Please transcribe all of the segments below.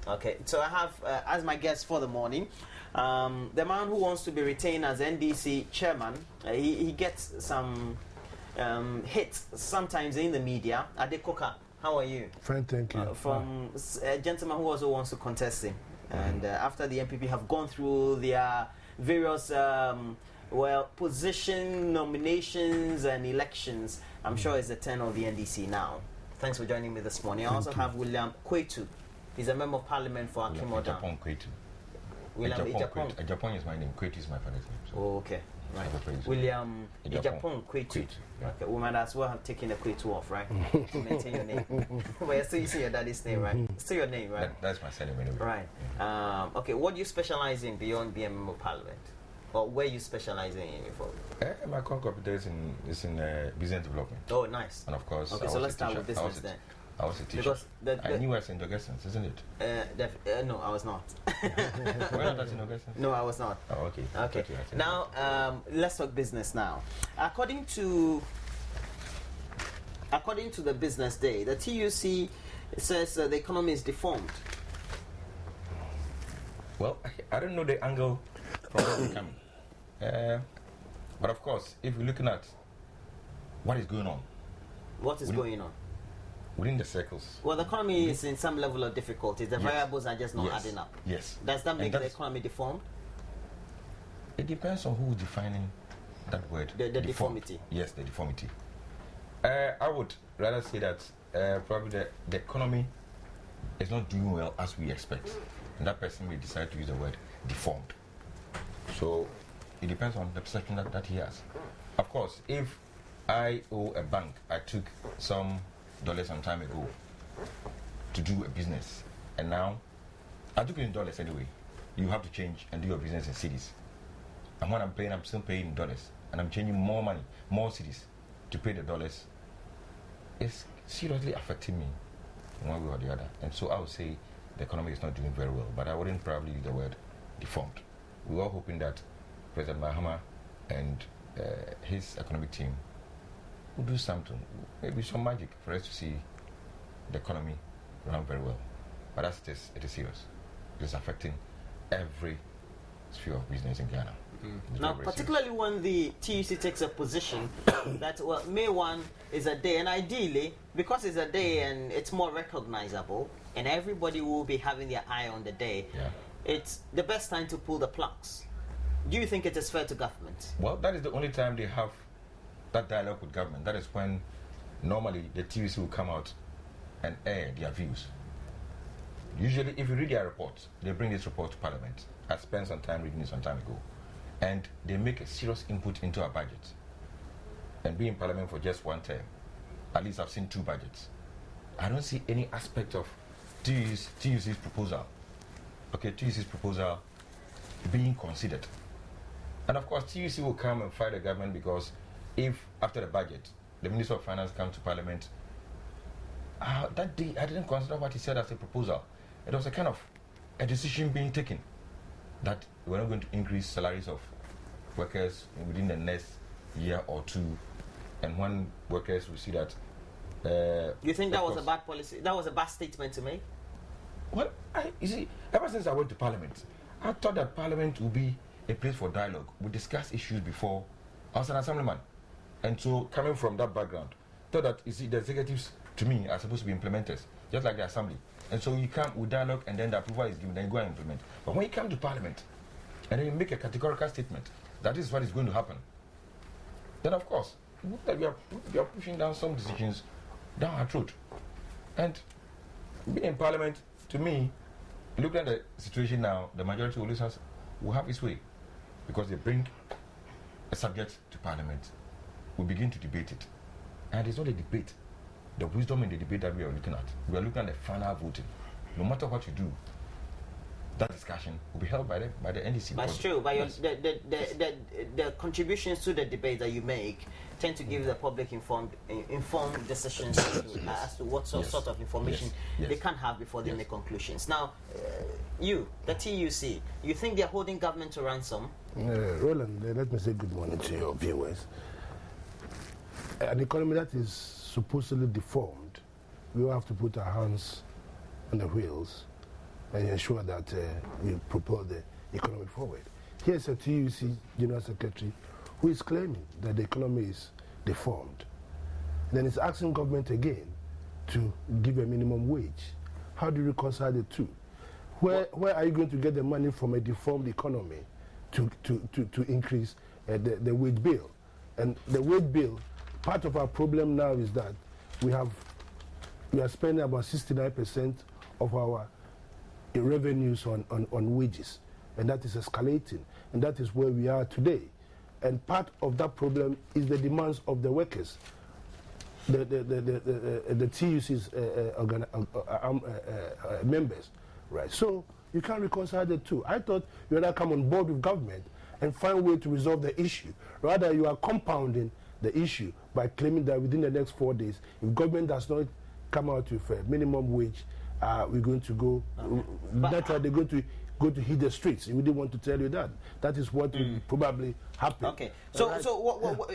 Okay, so I have as my guest for the morning the man who wants to be retained as NDC chairman. He gets some hits sometimes in the media. Adekoka, how are you? Fine, thank you. From a gentleman who also wants to contest him. And after the MPP have gone through their various position nominations and elections, I'm sure it's the turn of the NDC now. Thanks for joining me this morning. I also have William Kwetu. He's a member of parliament for Akimoda. Japan Kwetu. William Japan is my name. Kwetu is my father's name. So oh, okay. Right. William Japan Kwetu. Yeah. Okay, we might as well have taken the Kwetu off, right? To maintain your name. But you're still using your daddy's name, right? Still your name, right? That's my surname anyway. Right. Yeah. Okay, what do you specialize in beyond being a member of parliament? Or where you specializing in before? My core competence is in business development. Oh, nice. And of course, okay, so let's start with business then. I was a teacher. Because I knew I was in Augustins, isn't it? No, I was not. Were you not in Augustins? No, I was not. Oh, okay. Okay. Now, let's talk business now. According to the Business Day, the TUC says the economy is deformed. Well, I don't know the angle from where we're coming. But of course, if we're looking at what is going on. What is going on? Within the circles. Well, the economy is in some level of difficulty. The variables are just not adding up. Yes. Does that make the economy deformed? It depends on who's defining that word. The deformity. Yes, the deformity. I would rather say that probably the economy is not doing well as we expect. And that person may decide to use the word deformed. So it depends on the perception that he has. Of course, if I owe a bank, I took some dollars some time ago to do a business, and now I took it in dollars anyway. You have to change and do your business in cities. And when I'm paying, I'm still paying in dollars, and I'm changing more money, more cities to pay the dollars. It's seriously affecting me in one way or the other. And so I would say the economy is not doing very well, but I wouldn't probably use the word deformed. We were hoping that President Mahama and his economic team will do something, maybe some magic for us to see the economy run very well. But as it is serious. It is affecting every sphere of business in Ghana. Now, particularly when the TUC takes a position that, well, May 1 is a day, and ideally, because it's a day and it's more recognizable, and everybody will be having their eye on the day, it's the best time to pull the plugs. Do you think it is fair to government? Well, that is the only time they have that dialogue with government. That is when normally the TUC will come out and air their views. Usually, if you read their reports, they bring this report to Parliament. I spent some time reading it some time ago. And they make a serious input into our budget. And being in Parliament for just one term, at least I've seen 2 budgets. I don't see any aspect of TUC's proposal. Okay, TUC's proposal being considered. And of course, TUC will come and fight the government because if after the budget, the Minister of Finance comes to Parliament, that day I didn't consider what he said as a proposal. It was a kind of a decision being taken that we're not going to increase salaries of workers within the next year or 2. And when workers will see that... you think that was a bad policy? That was a bad statement to make? Well, you see, ever since I went to Parliament, I thought that Parliament would be a place for dialogue. We discuss issues before. I was an assemblyman. And so, coming from that background, thought that, you see, the executives, to me, are supposed to be implementers, just like the assembly. And so you come with dialogue, and then the approval is given, then you go and implement. But when you come to Parliament, and then you make a categorical statement, that is what is going to happen, then of course, we are pushing down some decisions down our throat. And being in Parliament, to me, looking at the situation now, the majority always will have its way, because they bring a subject to Parliament, we begin to debate it. And it's not a debate. The wisdom in the debate that we are looking at. We are looking at the final voting. No matter what you do, that discussion will be held by the NDC. That's true, but yes. The contributions to the debate that you make tend to give the public informed decisions as to what sort of information they can have before they make conclusions. Now, you, the TUC, you think they're holding government to ransom? Roland, let me say good morning to your viewers. An economy that is supposedly deformed, we will have to put our hands on the wheels and ensure that we propel the economy forward. Here's a TUC General Secretary who is claiming that the economy is deformed. Then it's asking government again to give a minimum wage. How do you reconcile the two? Where are you going to get the money from a deformed economy to increase the wage bill? And the wage bill, part of our problem now is that we are spending about 69% of our revenues on wages, and that is escalating, and that is where we are today. And part of that problem is the demands of the workers, the TUC's members, right? So you can't reconcile the two. I thought you would come on board with government and find a way to resolve the issue. Rather, you are compounding the issue by claiming that within the next 4 days, if government does not come out with a minimum wage, we're going to go. That's why they're going to go to hit the streets. We didn't want to tell you that. That is what will probably happen. Okay. So,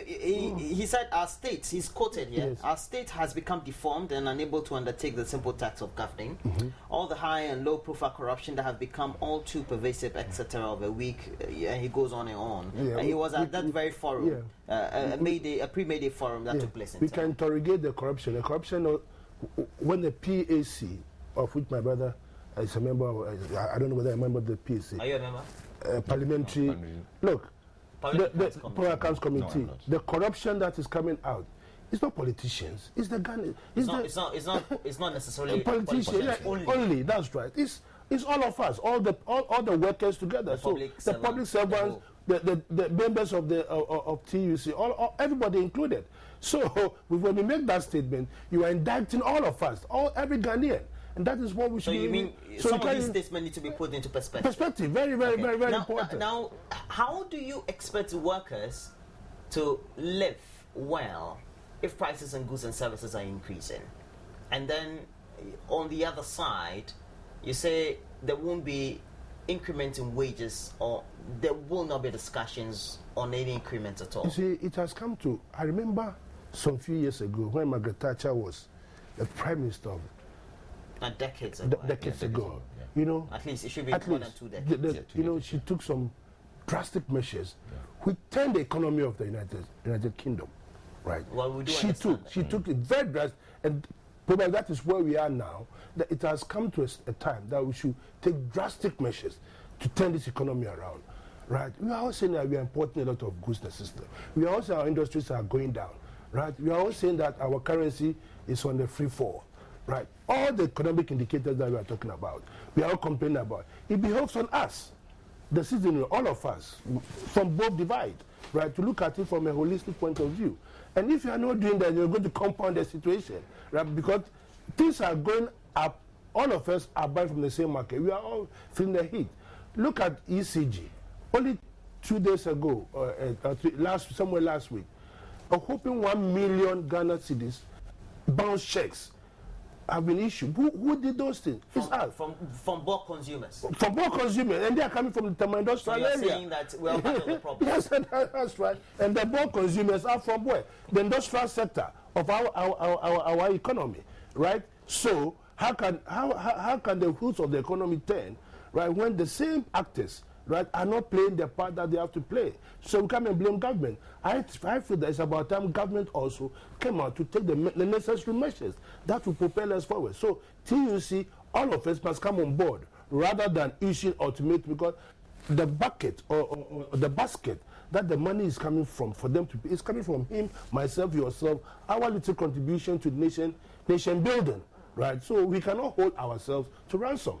he said our state. He's quoted here. Yes. Our state has become deformed and unable to undertake the simple task of governing. All the high and low profile corruption that have become all too pervasive, etc. Of a week. And he goes on and on. And he was at that very forum, a pre-May Day forum that took place. We can interrogate the corruption. The corruption, when the PAC, of which my brother is a member of, I don't know whether I remember the PAC. Are you a member? Parliamentary. Look, the Power Accounts Committee, no, the corruption that is coming out, it's not politicians. It's the Ghana. It's not necessarily politicians. Only. That's right. It's all of us, all the workers together. The public servants, the members of TUC, everybody included. So when we make that statement, you are indicting all of us, every Ghanaian. And that is what we should do. So you mean some of these statements need to be put into perspective? Perspective, very important. Now, how do you expect workers to live well if prices and goods and services are increasing? And then, on the other side, you say there won't be increment in wages, or there will not be discussions on any increment at all. You see, it has come to, I remember some few years ago when Margaret Thatcher was the Prime Minister of decades ago. Decades ago. You know, at least it should be more than 2 decades. She took some drastic measures which turned the economy of the United Kingdom, right? Well, we do she took it very drastic, and probably that is where we are now. That it has come to a time that we should take drastic measures to turn this economy around, right? We are also saying that we are importing a lot of goods in the system. We are also, our industries are going down, right? We are also saying that our currency is on the free fall. Right, all the economic indicators that we are talking about, we are all complaining about. It behoves on us, the citizen, all of us, from both divides, right, to look at it from a holistic point of view. And if you are not doing that, you're going to compound the situation, right? Because things are going up. All of us are buying from the same market. We are all feeling the heat. Look at ECG. Only 2 days ago, somewhere last week, a whopping 1 million Ghana cedis bounce checks have been issued. Who did those things? It's us. From bulk consumers. From bulk consumers, and they are coming from the thermal industrial area. So you're saying that we are part of the problem. Yes, that's right. And the bulk consumers are from where? The industrial sector of our economy, right? So how can the wheels of the economy turn, right, when the same actors, right, are not playing the part that they have to play? So we come and blame government. I feel that it's about time government also came out to take the necessary measures that will propel us forward. So TUC, all of us must come on board rather than issuing ultimatums, because the bucket or the basket that the money is coming from, for them to be, is coming from him, myself, yourself, our little contribution to the nation building, right? So we cannot hold ourselves to ransom.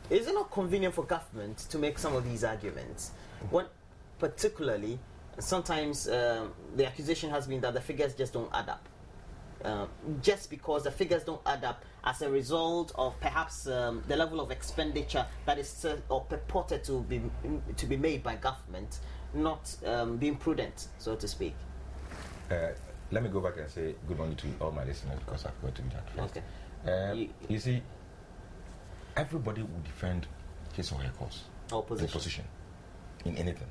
Is it not convenient for government to make some of these arguments? When, particularly, sometimes the accusation has been that the figures just don't add up. Just because the figures don't add up as a result of perhaps the level of expenditure that is or purported to be made by government, not being prudent, so to speak. Let me go back and say good morning to all my listeners, because I've got to do that first. Okay. You see, everybody will defend his or her cause, or position in anything.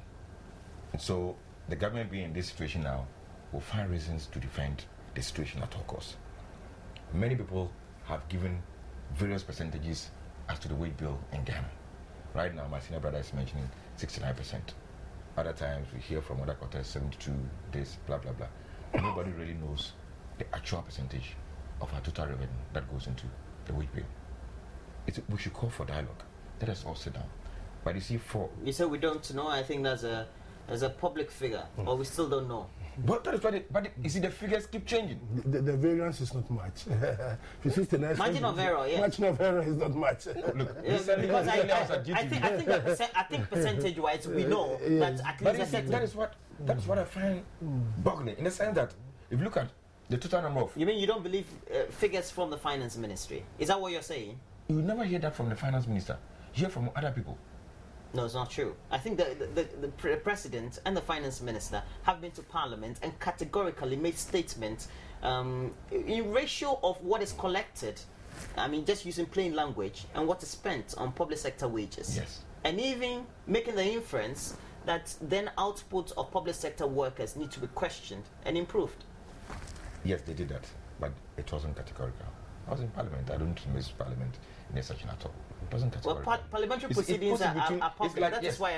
And so the government being in this situation now will find reasons to defend the situation at all costs. Many people have given various percentages as to the wage bill in Ghana. Right now, my senior brother is mentioning 69%. Other times we hear from other quarters 72, this, blah, blah, blah. Nobody really knows the actual percentage of our total revenue that goes into the wage bill. We should call for dialogue. Let us all sit down. But you see, you said we don't know. I think that's a public figure, or we still don't know. But that is what you see, the figures keep changing. The variance is not much. Margin of error, yeah. Margin of error is not much. Look, because I think percentage-wise, we know that at least that is what I find boggling, in the sense that if you look at the total number of... You mean you don't believe figures from the finance ministry? Is that what you're saying? You will never hear that from the finance minister. You hear from other people. No, it's not true. I think the president and the finance minister have been to parliament and categorically made statements in ratio of what is collected, I mean, just using plain language, and what is spent on public sector wages. Yes. And even making the inference that then output of public sector workers need to be questioned and improved. Yes, they did that, but it wasn't categorical. I was in parliament. I don't miss parliament in a section at all. It wasn't categorical. Well, parliamentary proceedings are public. Like, that yes, is why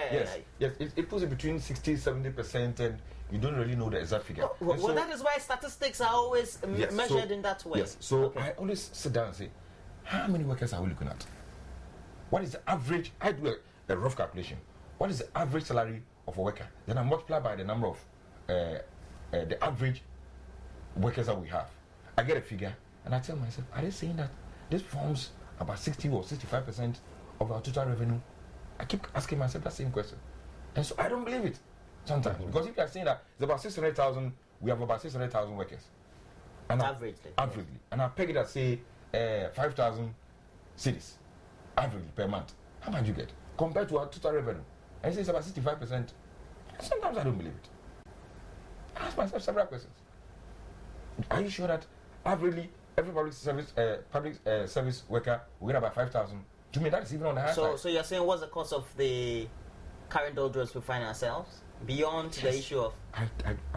it puts it between 60-70%, and you don't really know the exact figure. Well, so that is why statistics are always measured in that way. Yes, so I always sit down and say, how many workers are we looking at? What is the average? I do a rough calculation. What is the average salary of a worker? Then I multiply by the number of the average workers that we have. I get a figure, and I tell myself, are they saying that this forms about 60 or 65% of our total revenue? I keep asking myself that same question, and so I don't believe it sometimes, because if you are saying that it's about 600,000, we have about 600,000 workers, and averagely, and I peg it at say 5,000 cities averagely per month. How much you get compared to our total revenue? And you say it's about 65%. Sometimes I don't believe it. I ask myself several questions. Are you sure that averagely every public service worker will get about 5,000? To me, that is even on the high side. So you're saying, what's the cause of the current doldrums we find ourselves beyond the issue of? I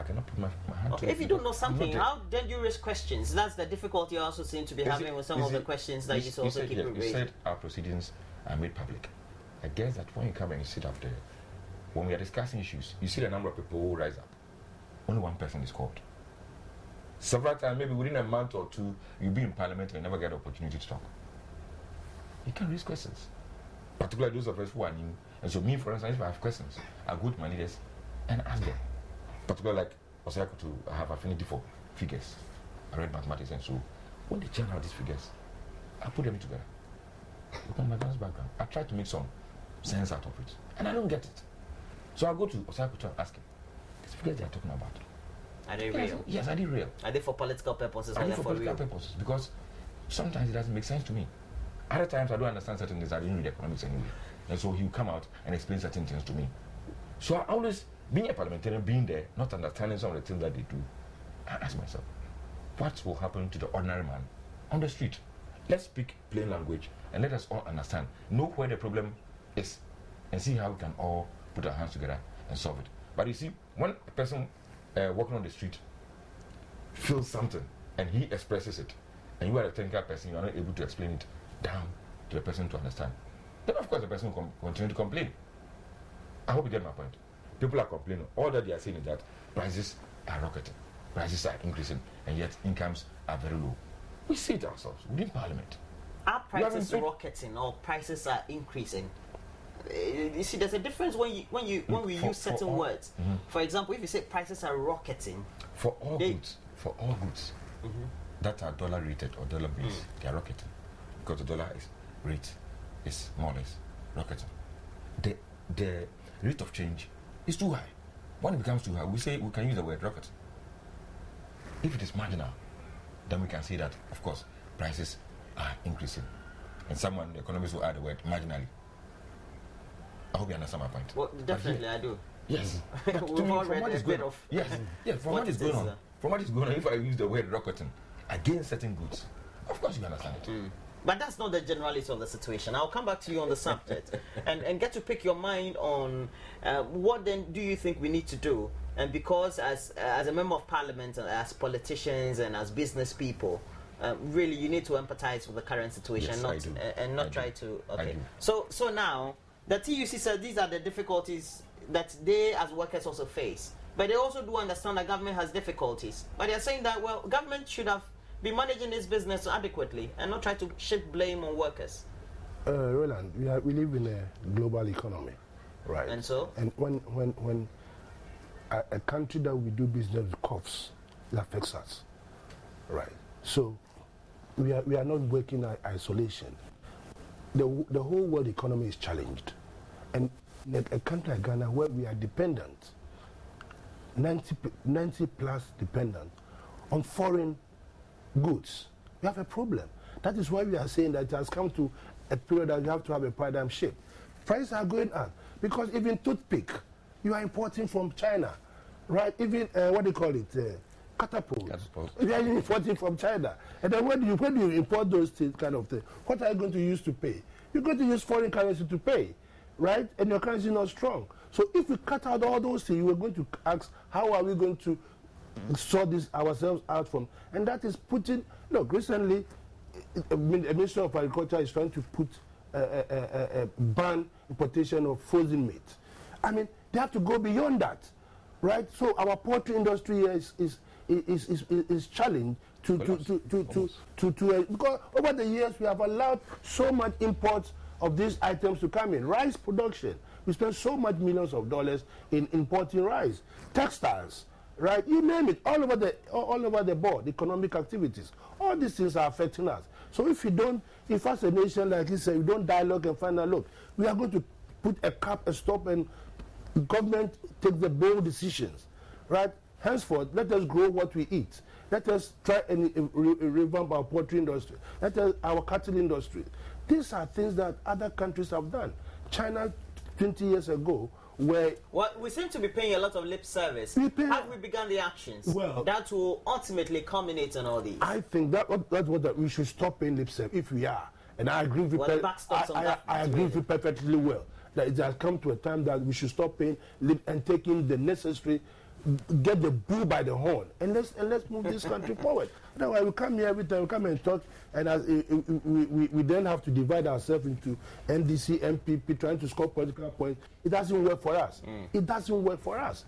cannot put my hand to it. If you don't know something, how then you raise questions? That's the difficulty you also seem to be having with some of the questions that you also keep raising. You said our proceedings are made public. I guess that when you come and you sit up there, when we are discussing issues, you see the number of people who rise up. Only one person is called. Several times, maybe within a month or two, you'll be in parliament and never get the opportunity to talk. You can raise questions, particularly those of us who are new. And so me, for instance, if I have questions, I go to my leaders and ask them. Particularly like Osiakutu, I have affinity for figures. I read mathematics, and so when they churn out these figures, I put them together. Look at my advanced background. I try to make some sense out of it, and I don't get it. So I go to Osiakutu and ask him, these figures they are talking about, are they real? Yes, are they real? Are they for political purposes? Are they for political purposes? Because sometimes it doesn't make sense to me. Other times I don't understand certain things. I didn't read economics anyway. And so he'll come out and explain certain things to me. So I always, being a parliamentarian, being there, not understanding some of the things that they do, I ask myself, what will happen to the ordinary man on the street? Let's speak plain language and let us all understand, know where the problem is, and see how we can all put our hands together and solve it. But you see, when a person walking on the street feels something and he expresses it, and you are a technical person, you are not able to explain it down to the person to understand, then of course the person will continue to complain. I hope you get my point. People are complaining. All that they are saying is that prices are rocketing, prices are increasing, and yet incomes are very low. We see it ourselves within parliament. Are prices rocketing or prices are increasing? You see, there's a difference when we use certain words. Mm-hmm. For example, if you say prices are rocketing, for all goods that are dollar rated or dollar based, they are rocketing because the dollar rate is more or less rocketing. The rate of change is too high. When it becomes too high, we can use the word rocket. If it is marginal, then we can say that, of course, prices are increasing. And the economists will add the word marginally. I hope you understand my point. Well, definitely, I do. Yes. We've all read a bit of... Yes, from what is going on. From what is going on, if I use the word rocketing against certain goods, of course you understand it. But that's not the generality of the situation. I'll come back to you on the subject and get to pick your mind on what then do you think we need to do. And because as a member of parliament and as politicians and as business people, really you need to empathize with the current situation, Yes, and not try to. Okay. So now the TUC said these are the difficulties that they as workers also face, but they also do understand that government has difficulties. But they are saying that government should have been managing this business adequately and not try to shift blame on workers. Roland, we live in a global economy, right? And so? And when a country that we do business with coughs, it affects us, right? So we are not working in isolation. The whole world economy is challenged. And a country like Ghana, where we are dependent, 90 plus dependent on foreign goods, we have a problem. That is why we are saying that it has come to a period that you have to have a paradigm shift. Prices are going up because even toothpick, you are importing from China, right? Even what do you call it? Catapult. You are importing from China. And then when you import those things, kind of thing, what are you going to use to pay? You're going to use foreign currency to pay, right? And your currency is not strong. So if we cut out all those things, we're going to ask, how are we going to sort this ourselves out from? And that is putting, look, recently, the Ministry of Agriculture is trying to put a ban importation of frozen meat. I mean, they have to go beyond that, right? So our poultry industry is challenged because over the years we have allowed so much imports of these items to come in. Rice production, we spend so much millions of dollars in importing rice. Textiles, right? You name it, all over the board, economic activities. All these things are affecting us. So if as a nation, like you say, we don't dialogue and find out, look, we are going to put a cap, a stop, and government take the bold decisions, right? Henceforth, let us grow what we eat. Let us try and revamp our poultry industry. Let us our cattle industry. These are things that other countries have done. China, 20 years ago, where... Well, we seem to be paying a lot of lip service. Have we begun the actions that will ultimately culminate on all these? I think that's what we should stop paying lip service if we are. And I agree with I agree with you perfectly well. That it has come to a time that we should stop paying lip and taking the necessary, get the bull by the horn, and let's move this country forward. Otherwise, we come here every time, we come and talk, and we then have to divide ourselves into NDC, MPP, trying to score political points. It doesn't work for us. It doesn't work for us.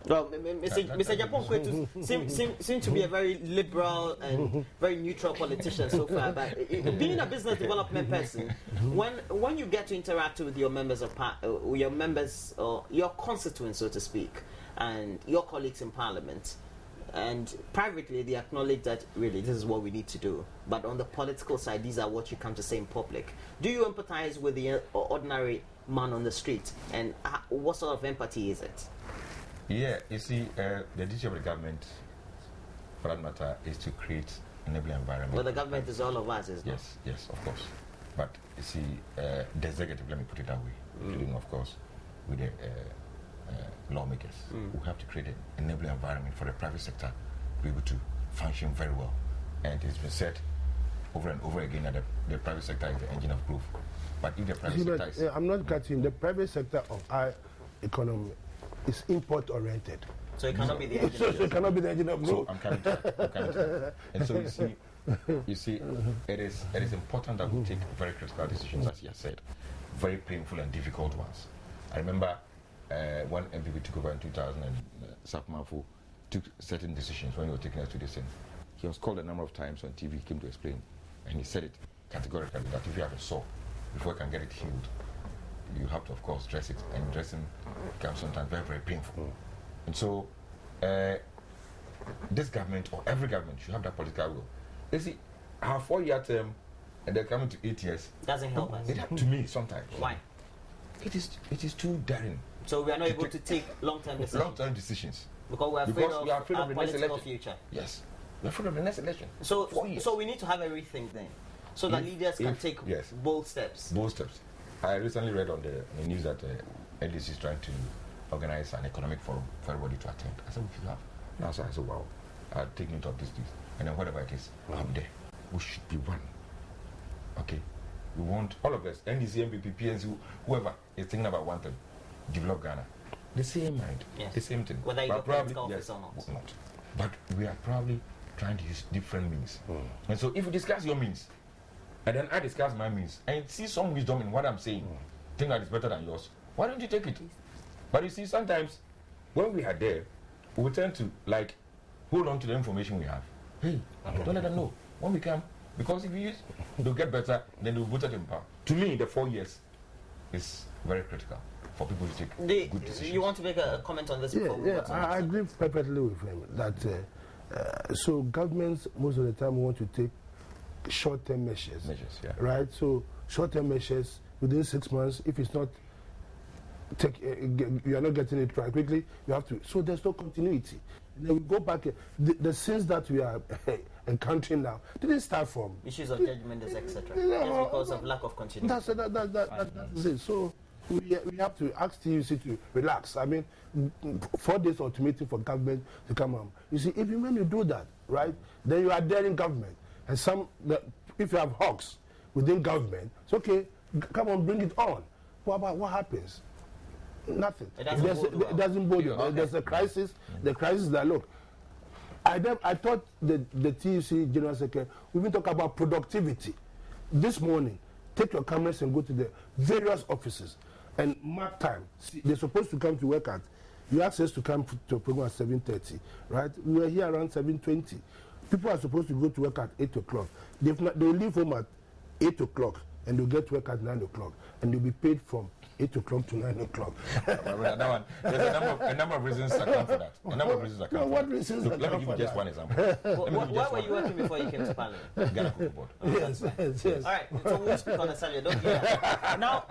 Well, Mr. Japon Kwetu seems to be a very liberal and very neutral politician so far. But being a business development person, when you get to interact with your members of your constituents, so to speak, and your colleagues in Parliament, and privately they acknowledge that really this is what we need to do, but on the political side, these are what you come to say in public. Do you empathize with the ordinary man on the street, and what sort of empathy is it? Yeah, you see, the duty of the government, for that matter, is to create an enabling environment. Well, the government is all of us, isn't it? Yes, of course. But you see, the executive, let me put it that way, including, of course, with the lawmakers, who have to create an enabling environment for the private sector to be able to function very well. And it's been said over and over again that the private sector is the engine of growth. But if the private sector is... I'm not cutting. The private sector of our economy is import-oriented. So it cannot be the engine of growth. So it cannot be the engine of growth. So I'm coming to that. And so you see, it is important that we take very critical decisions, as you have said, very painful and difficult ones. I remember when MPP took over in 2000 and Safmafu took certain decisions when he was taking us to this end. He was called a number of times on TV, he came to explain, and he said it categorically that if you have a sore, before you can get it healed, you have to, of course, dress it, and dressing becomes sometimes very, very painful. And so, this government, or every government, should have that political will. You see, our 4-year term, and they're coming to 8 years. Doesn't help us. To me, sometimes. Why? It is too daring. So we are not able to take long-term decisions? Long-term decisions. Because we are afraid of our political future. Yes. We're afraid of the next election. So we need to have a rethink then, so that leaders can take bold steps. Bold steps. I recently read on the news that NDC is trying to organize an economic forum for everybody to attend. I said, we should have. Now, so I said, wow, I'll take note of this. And then whatever it is, I'll be there. We should be one. Okay? We want all of us, NDC, MPP, PNC, whoever is thinking about one thing, develop Ghana. The same mind, the same thing. Whether you go to office or not. But we are probably trying to use different means. And so if you discuss your means, and then I discuss my means, and see some wisdom in what I'm saying, think that it's better than yours, why don't you take it? But you see, sometimes when we are there, we tend to like hold on to the information we have. Hey, don't let them know when we come, because if you use, they'll get better, then they'll vote in power. To me, the 4 years is very critical for people to take good decisions. You want to make a comment on this? I agree perfectly with him that so governments most of the time want to take short-term measures, right? So short-term measures within 6 months, if it's not you are not getting it right quickly, you have to. So there's no continuity. And then we go back. The sins that we are encountering now didn't start from issues of judgment, etc. Just because of lack of continuity. That's it. So we have to ask TUC to relax. I mean, 4 days ultimatum for government to come on. You see, when you do that, right, then you are daring government. And if you have hawks within government, it's okay. Come on, bring it on. What happens? Nothing. It doesn't bode well. There's a crisis. The crisis that, look, I thought the TUC General Secretary, we've been talking about productivity. This morning, take your cameras and go to the various offices and mark time. See, they're supposed to come to work at, you asked us to come to a program at 7:30, right? We were here around 7:20. People are supposed to go to work at 8 o'clock. They'll leave home at 8 o'clock and they'll get to work at 9 o'clock and they'll be paid from 8 o'clock to 9 o'clock. There's a number of reasons that come for that. A number of reasons that come for that. What reasons? Look, let me give you just one example. Where were you working before you came to Parliament? Ghana Cocoa Board. Yes. All right, so we'll speak on the subject. Don't get now,